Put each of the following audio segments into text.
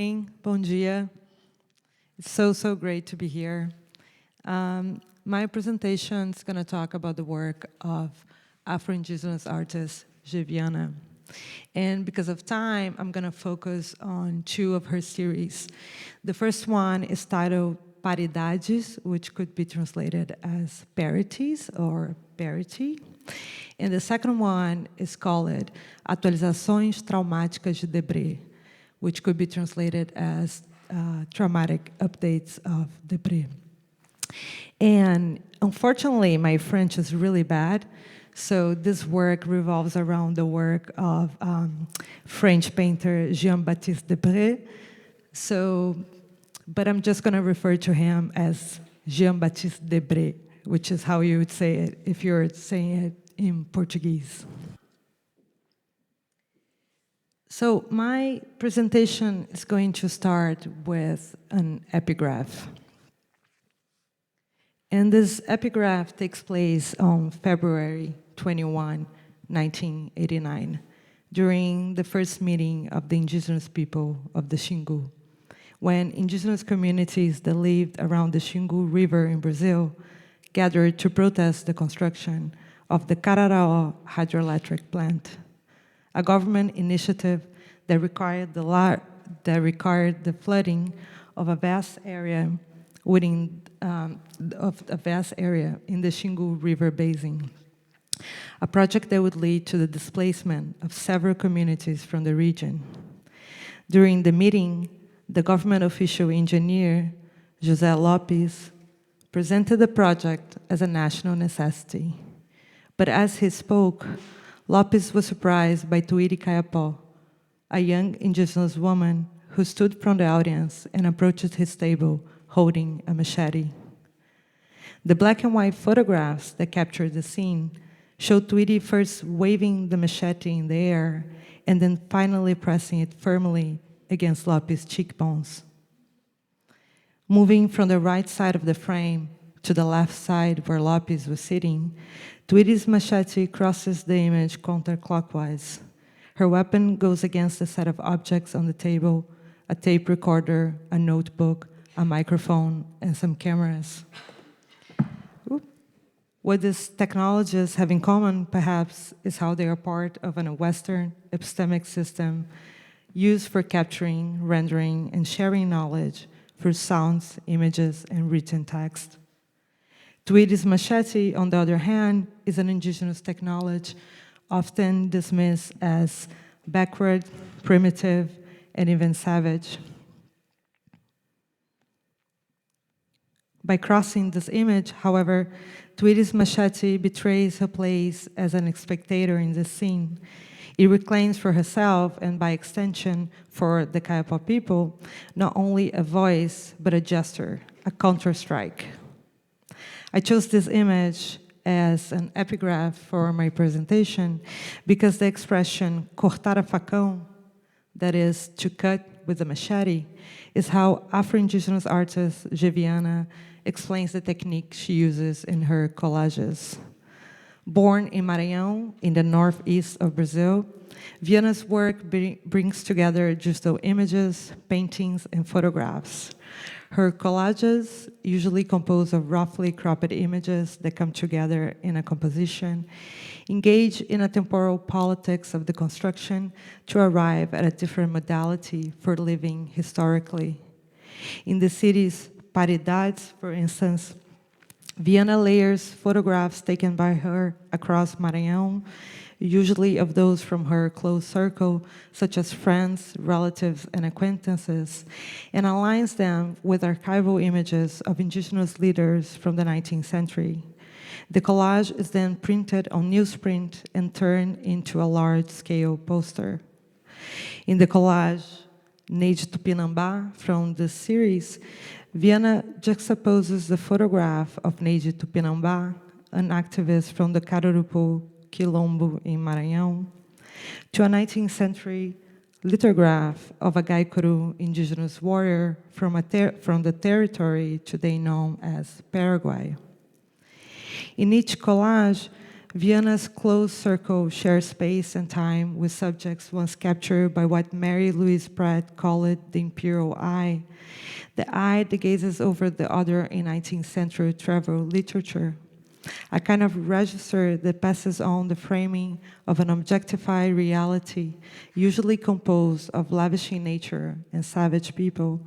Bom dia. It's so great to be here. My presentation is going to talk about the work of Afro-Indigenous artist Viana. And because of time, I'm going to focus on two of her series. The first one is titled Paridades, which could be translated as parities or parity. And the second one is called Atualizações Traumáticas de Debré, which could be translated as traumatic updates of Debré. And unfortunately, my French is really bad, so this work revolves around the work of French painter Jean-Baptiste Debré. But I'm just going to refer to him as Jean-Baptiste Debré, which is how you would say it if you're saying it in Portuguese. So my presentation is going to start with an epigraph. And this epigraph takes place on February 21, 1989, during the first meeting of the indigenous people of the Xingu, when indigenous communities that lived around the Xingu River in Brazil gathered to protest the construction of the Cararaó hydroelectric plant, a government initiative that required the flooding of a vast area in the Xingu River basin, a project that would lead to the displacement of several communities from the region. During the meeting, the government official engineer, José Lopes, presented the project as a national necessity. But as he spoke, Lopes was surprised by Tuiri Kayapó, a young indigenous woman who stood from the audience and approached his table holding a machete. The black and white photographs that captured the scene showed Tuiri first waving the machete in the air and then finally pressing it firmly against Lopes' cheekbones. Moving from the right side of the frame to the left side where Lopes was sitting, Tuiri's machete crosses the image counterclockwise. Her weapon goes against a set of objects on the table, a tape recorder, a notebook, a microphone, and some cameras. What these technologies have in common, perhaps, is how they are part of a Western epistemic system used for capturing, rendering, and sharing knowledge through sounds, images, and written text. Tuiri's machete, on the other hand, is an indigenous technology often dismissed as backward, primitive, and even savage. By crossing this image, however, Tuiri's machete betrays her place as an spectator in the scene. It reclaims for herself, and by extension for the Kayapó people, not only a voice, but a gesture, a counter-strike. I chose this image as an epigraph for my presentation because the expression cortar a facão, that is, to cut with a machete, is how Afro-Indigenous artist Viana explains the technique she uses in her collages. Born in Maranhão, in the northeast of Brazil, Viana's work brings together digital images, paintings, and photographs. Her collages, usually composed of roughly cropped images that come together in a composition, engage in a temporal politics of the construction to arrive at a different modality for living historically. In the city's Paridades, for instance, Viana layers photographs taken by her across Maranhão, usually of those from her close circle, such as friends, relatives, and acquaintances, and aligns them with archival images of indigenous leaders from the 19th century. The collage is then printed on newsprint and turned into a large-scale poster. In the collage, Neide Tupinambá, from this series, Viana juxtaposes the photograph of Neide Tupinambá, an activist from the Caruaru Quilombo in Maranhão, to a 19th century lithograph of a Guaicuru indigenous warrior from the territory today known as Paraguay. In each collage, Viana's closed circle shares space and time with subjects once captured by what Mary Louise Pratt called the imperial eye, the eye that gazes over the other in 19th century travel literature, a kind of register that passes on the framing of an objectified reality, usually composed of lavishing nature and savage people,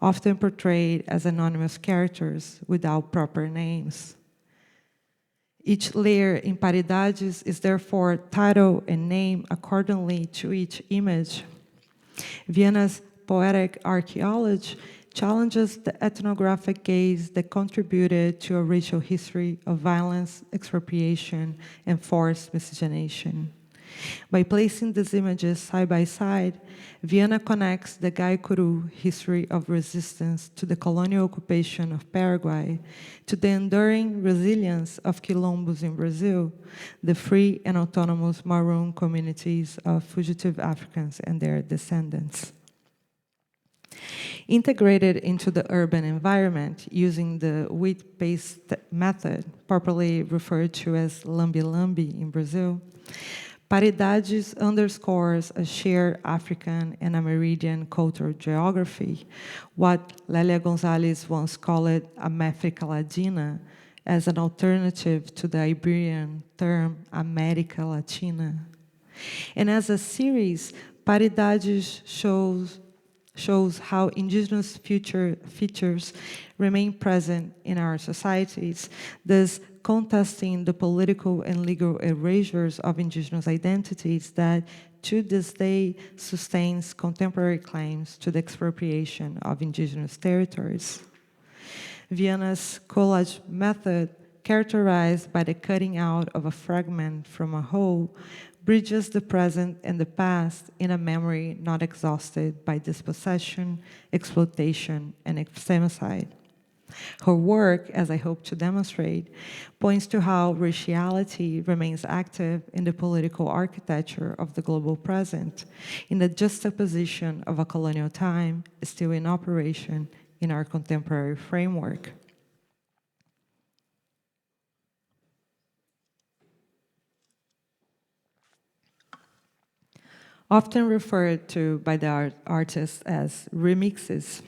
often portrayed as anonymous characters without proper names. Each layer in Paridades is therefore titled and named accordingly to each image. Viana's poetic archaeology challenges the ethnographic gaze that contributed to a racial history of violence, expropriation, and forced miscegenation. By placing these images side by side, Viana connects the Guaycurú history of resistance to the colonial occupation of Paraguay, to the enduring resilience of Quilombos in Brazil, the free and autonomous Maroon communities of fugitive Africans and their descendants. Integrated into the urban environment using the wheat-based method, popularly referred to as lambi-lambi in Brazil, Paridades underscores a shared African and Amerindian cultural geography, what Lélia Gonzalez once called América Latina, as an alternative to the Iberian term América Latina. And as a series, Paridades shows how indigenous features remain present in our societies, thus contesting the political and legal erasures of indigenous identities that, to this day, sustains contemporary claims to the expropriation of indigenous territories. Viana's collage method, characterized by the cutting out of a fragment from a whole, bridges the present and the past in a memory not exhausted by dispossession, exploitation, and femicide. Her work, as I hope to demonstrate, points to how raciality remains active in the political architecture of the global present, in the juxtaposition of a colonial time still in operation in our contemporary framework. Often referred to by the artists as remixes,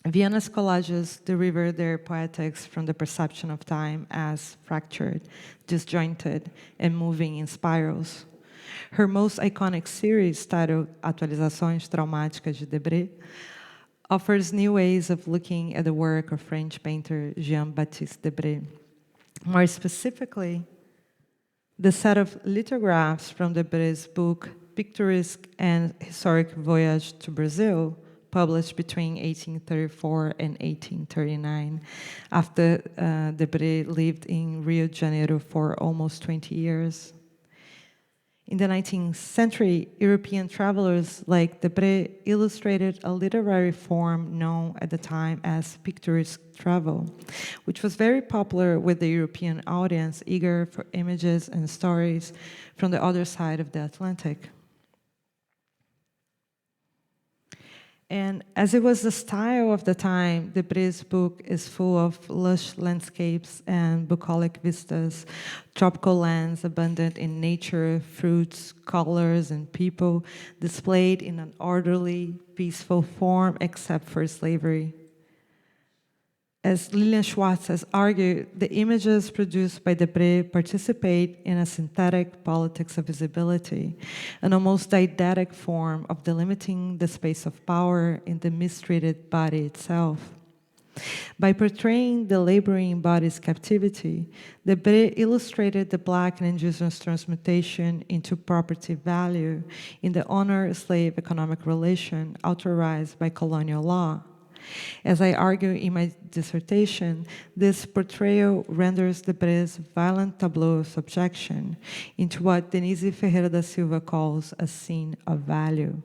Viana's collages derive their poetics from the perception of time as fractured, disjointed, and moving in spirals. Her most iconic series, titled Atualizações Traumáticas de Debré, offers new ways of looking at the work of French painter Jean-Baptiste Debré. More specifically, the set of lithographs from Debré's book Picturesque and Historic Voyage to Brazil, published between 1834 and 1839, after Debré lived in Rio de Janeiro for almost 20 years. In the 19th century, European travelers like Debré illustrated a literary form known at the time as picturesque travel, which was very popular with the European audience eager for images and stories from the other side of the Atlantic. And as it was the style of the time, Debré's book is full of lush landscapes and bucolic vistas, tropical lands abundant in nature, fruits, colors, and people, displayed in an orderly, peaceful form except for slavery. As Lilian Schwartz has argued, the images produced by Debré participate in a synthetic politics of visibility, an almost didactic form of delimiting the space of power in the mistreated body itself. By portraying the laboring body's captivity, Debré illustrated the Black and Indigenous transmutation into property value in the owner-slave economic relation authorized by colonial law. As I argue in my dissertation, this portrayal renders Debré's violent tableau of subjection into what Denise Ferreira da Silva calls a scene of value.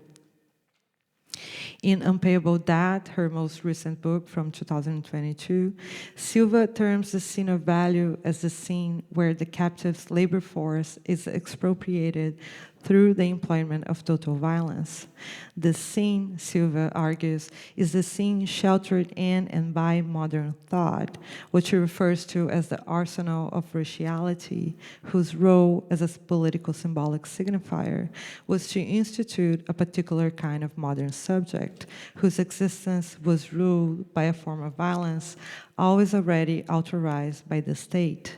In Unpayable Debt, her most recent book from 2022, Silva terms the scene of value as the scene where the captive's labor force is expropriated through the employment of total violence. The scene, Silva argues, is the scene sheltered in and by modern thought, which he refers to as the arsenal of raciality, whose role as a political symbolic signifier was to institute a particular kind of modern subject, whose existence was ruled by a form of violence always already authorized by the state.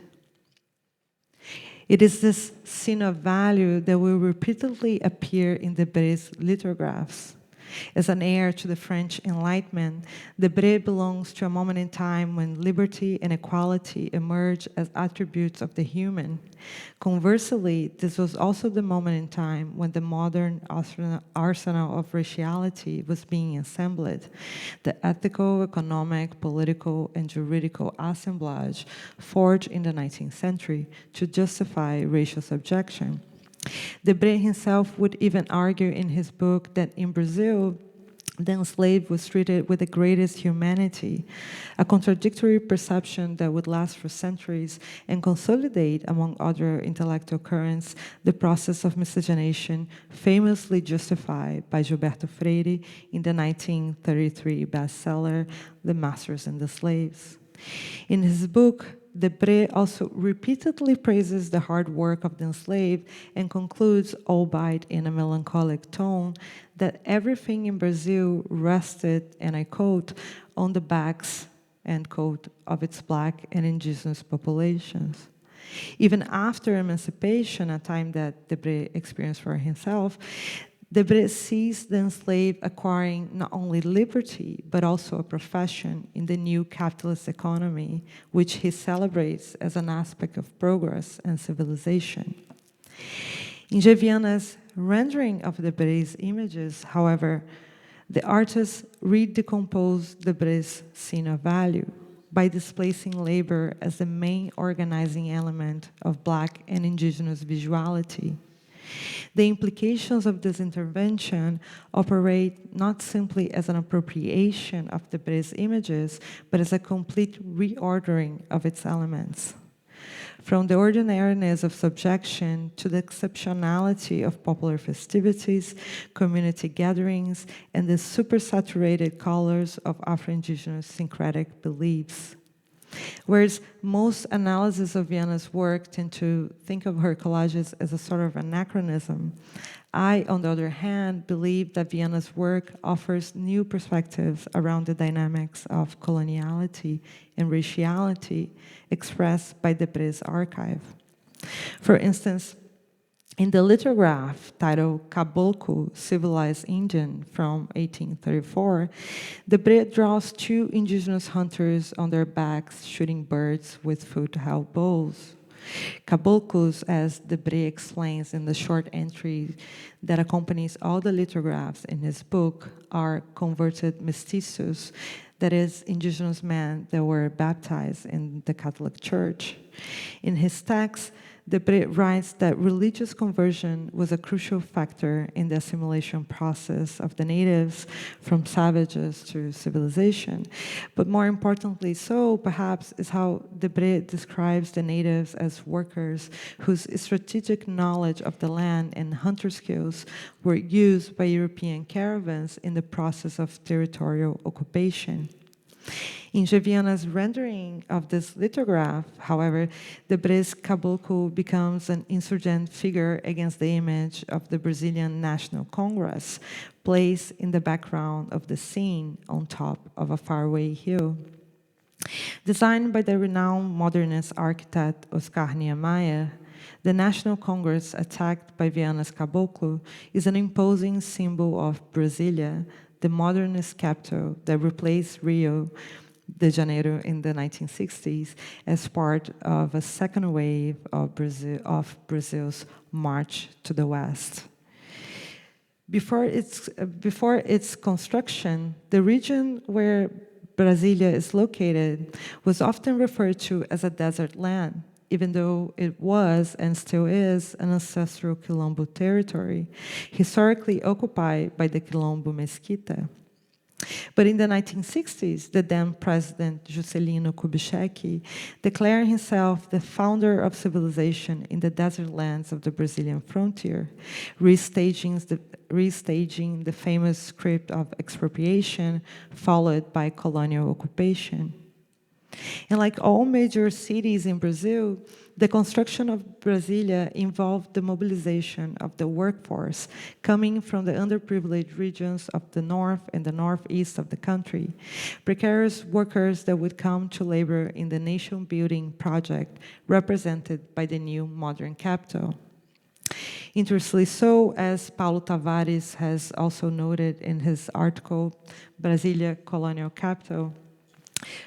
It is this scene of value that will repeatedly appear in Debré's lithographs. As an heir to the French Enlightenment, Debré belongs to a moment in time when liberty and equality emerge as attributes of the human. Conversely, this was also the moment in time when the modern arsenal of raciality was being assembled, the ethical, economic, political, and juridical assemblage forged in the 19th century to justify racial subjection. Debré himself would even argue in his book that in Brazil, the enslaved was treated with the greatest humanity, a contradictory perception that would last for centuries and consolidate, among other intellectual currents, the process of miscegenation famously justified by Gilberto Freire in the 1933 bestseller, The Masters and the Slaves. In his book, Debré also repeatedly praises the hard work of the enslaved and concludes, albeit in a melancholic tone, that everything in Brazil rested, and I quote, on the backs, end quote, of its Black and Indigenous populations. Even after emancipation, a time that Debré experienced for himself, Debré sees the enslaved acquiring not only liberty, but also a profession in the new capitalist economy, which he celebrates as an aspect of progress and civilization. In Viana's rendering of Debré's images, however, the artist redecomposed Debré's scene of value by displacing labor as the main organizing element of Black and Indigenous visuality. The implications of this intervention operate not simply as an appropriation of Debré's images, but as a complete reordering of its elements. From the ordinariness of subjection to the exceptionality of popular festivities, community gatherings, and the supersaturated colors of Afro-Indigenous syncretic beliefs. Whereas most analysis of Viana's work tend to think of her collages as a sort of anachronism, I, on the other hand, believe that Viana's work offers new perspectives around the dynamics of coloniality and raciality expressed by Debré's archive. For instance, in the lithograph titled Caboclo, Civilized Indian from 1834, Debré draws two indigenous hunters on their backs shooting birds with foot-held bows. Caboclos, as Debré explains in the short entry that accompanies all the lithographs in his book, are converted mestizos, that is, indigenous men that were baptized in the Catholic Church. In his text, Debré writes that religious conversion was a crucial factor in the assimilation process of the natives from savages to civilization. But more importantly so, perhaps, is how Debré describes the natives as workers whose strategic knowledge of the land and hunter skills were used by European caravans in the process of territorial occupation. In Viana's rendering of this lithograph, however, Debré's caboclo becomes an insurgent figure against the image of the Brazilian National Congress, placed in the background of the scene on top of a faraway hill. Designed by the renowned modernist architect Oscar Niemeyer, the National Congress attacked by Viana's caboclo is an imposing symbol of Brasilia, the modernist capital that replaced Rio de Janeiro in the 1960s as part of a second wave of Brazil's march to the West. Before its construction, the region where Brasilia is located was often referred to as a desert land, even though it was and still is an ancestral Quilombo territory, historically occupied by the Quilombo Mesquita. But in the 1960s, the then president Juscelino Kubitschek declared himself the founder of civilization in the desert lands of the Brazilian frontier, restaging the famous script of expropriation followed by colonial occupation. And like all major cities in Brazil, the construction of Brasilia involved the mobilization of the workforce coming from the underprivileged regions of the north and the northeast of the country, precarious workers that would come to labor in the nation-building project represented by the new modern capital. Interestingly so, as Paulo Tavares has also noted in his article, Brasilia, Colonial Capital,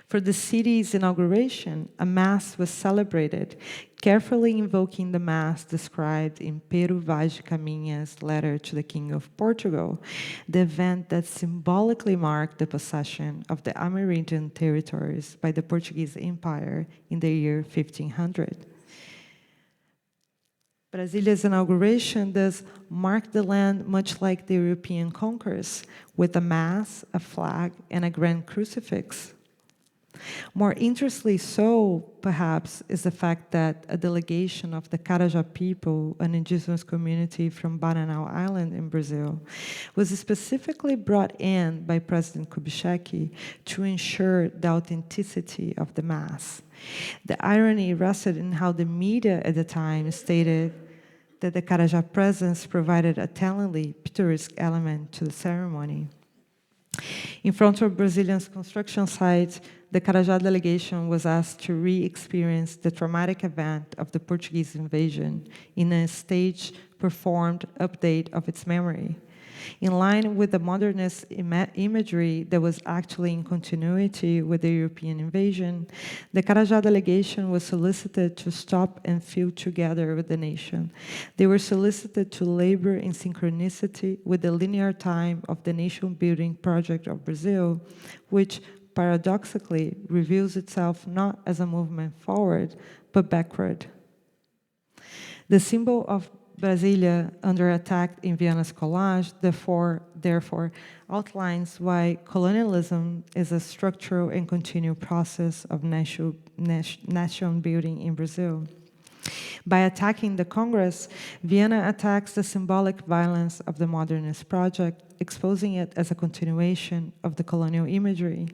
for the city's inauguration, a mass was celebrated, carefully invoking the mass described in Pero Vaz de Caminha's letter to the King of Portugal, the event that symbolically marked the possession of the Amerindian territories by the Portuguese Empire in the year 1500. Brasilia's inauguration thus marked the land much like the European conquerors, with a mass, a flag, and a grand crucifix. More interestingly so, perhaps, is the fact that a delegation of the Carajá people, an indigenous community from Bananal Island in Brazil, was specifically brought in by President Kubitschek to ensure the authenticity of the mass. The irony rested in how the media at the time stated that the Carajá presence provided a tellingly picturesque element to the ceremony. In front of Brazilian's construction site, the Carajá delegation was asked to re-experience the traumatic event of the Portuguese invasion in a stage-performed update of its memory. In line with the modernist imagery that was actually in continuity with the European invasion, the Carajá delegation was solicited to stop and feel together with the nation. They were solicited to labor in synchronicity with the linear time of the nation-building project of Brazil, which paradoxically reveals itself not as a movement forward, but backward. The symbol of Brasilia under attack in Viana's collage, therefore outlines why colonialism is a structural and continual process of nation building in Brazil. By attacking the Congress, Viana attacks the symbolic violence of the modernist project, exposing it as a continuation of the colonial imagery.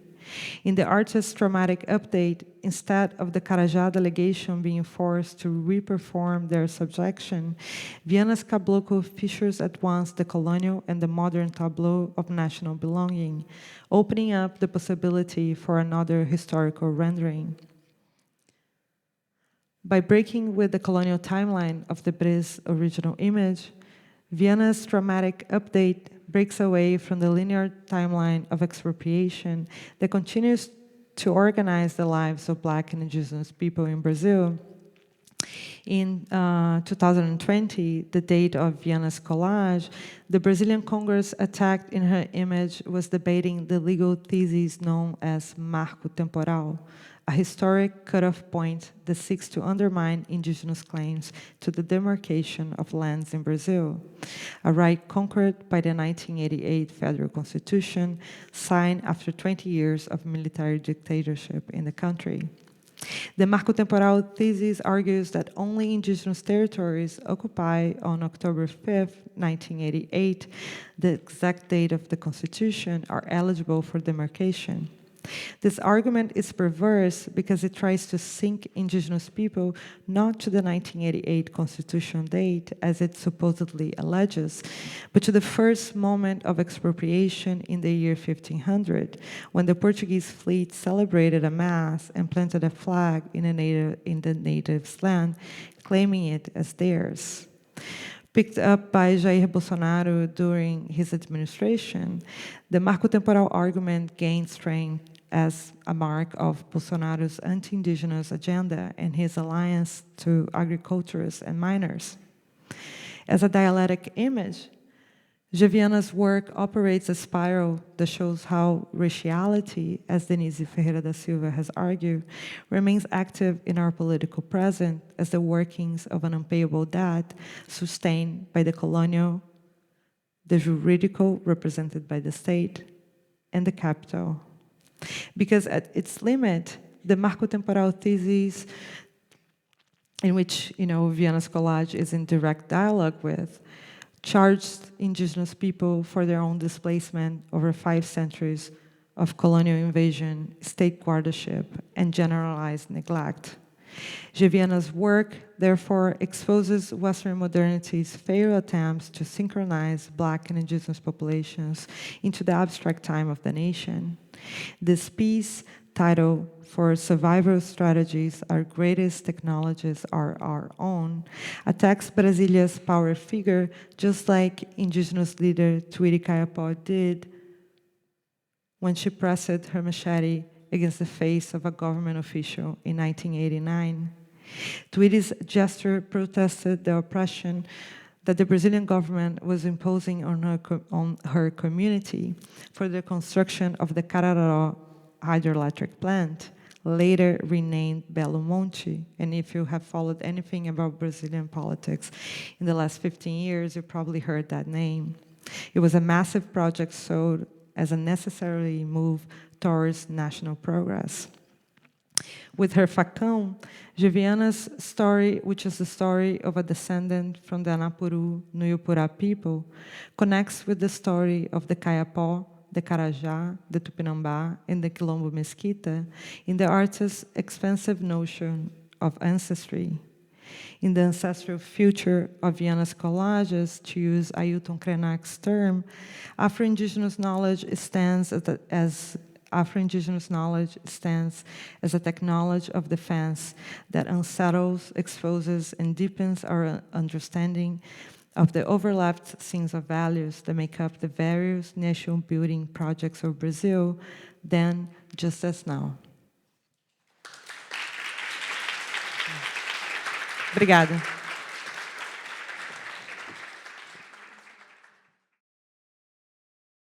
In the artist's dramatic update, instead of the Carajá delegation being forced to re-perform their subjection, Viana's caboclo features at once the colonial and the modern tableau of national belonging, opening up the possibility for another historical rendering. By breaking with the colonial timeline of the Br's original image, Viana's dramatic update breaks away from the linear timeline of expropriation that continues to organize the lives of Black and Indigenous people in Brazil. In 2020, the date of Viana's collage, the Brazilian Congress attacked in her image was debating the legal thesis known as Marco Temporal, a historic cutoff point that seeks to undermine indigenous claims to the demarcation of lands in Brazil, a right conquered by the 1988 Federal Constitution, signed after 20 years of military dictatorship in the country. The Marco Temporal thesis argues that only indigenous territories occupied on October 5th, 1988, the exact date of the Constitution, are eligible for demarcation. This argument is perverse because it tries to sink indigenous people not to the 1988 constitutional date, as it supposedly alleges, but to the first moment of expropriation in the year 1500, when the Portuguese fleet celebrated a mass and planted a flag in the natives' land, claiming it as theirs. Picked up by Jair Bolsonaro during his administration, the Marco Temporal argument gained strength as a mark of Bolsonaro's anti-indigenous agenda and his alliance to agriculturists and miners. As a dialectic image, Viana's work operates a spiral that shows how raciality, as Denise Ferreira da Silva has argued, remains active in our political present as the workings of an unpayable debt sustained by the colonial, the juridical represented by the state, and the capital. Because at its limit, the Marco Temporal thesis, in which Viana's collage is in direct dialogue with, charged indigenous people for their own displacement over 5 centuries of colonial invasion, state guardianship, and generalized neglect. Viana's work, therefore, exposes Western modernity's failed attempts to synchronize Black and indigenous populations into the abstract time of the nation. This piece, titled "For Survival Strategies, Our Greatest Technologies Are Our Own," attacks Brasília's power figure just like indigenous leader Tweety Kayapó did when she pressed her machete against the face of a government official in 1989. Tweety's gesture protested the oppression that the Brazilian government was imposing on her community for the construction of the Cararó hydroelectric plant, later renamed Belo Monte. And if you have followed anything about Brazilian politics in the last 15 years, you probably heard that name. It was a massive project sold as a necessary move towards national progress. With her facão, Viana's story, which is the story of a descendant from the Anapuru Nuyupura people, connects with the story of the Kayapó, the Carajá, the Tupinambá, and the Quilombo Mesquita in the artist's expansive notion of ancestry. In the ancestral future of Viana's collages, to use Ailton Krenac's term, Afro-Indigenous knowledge stands as a technology of defense that unsettles, exposes, and deepens our understanding of the overlapped scenes of values that make up the various nation-building projects of Brazil, then, just as now. Obrigada.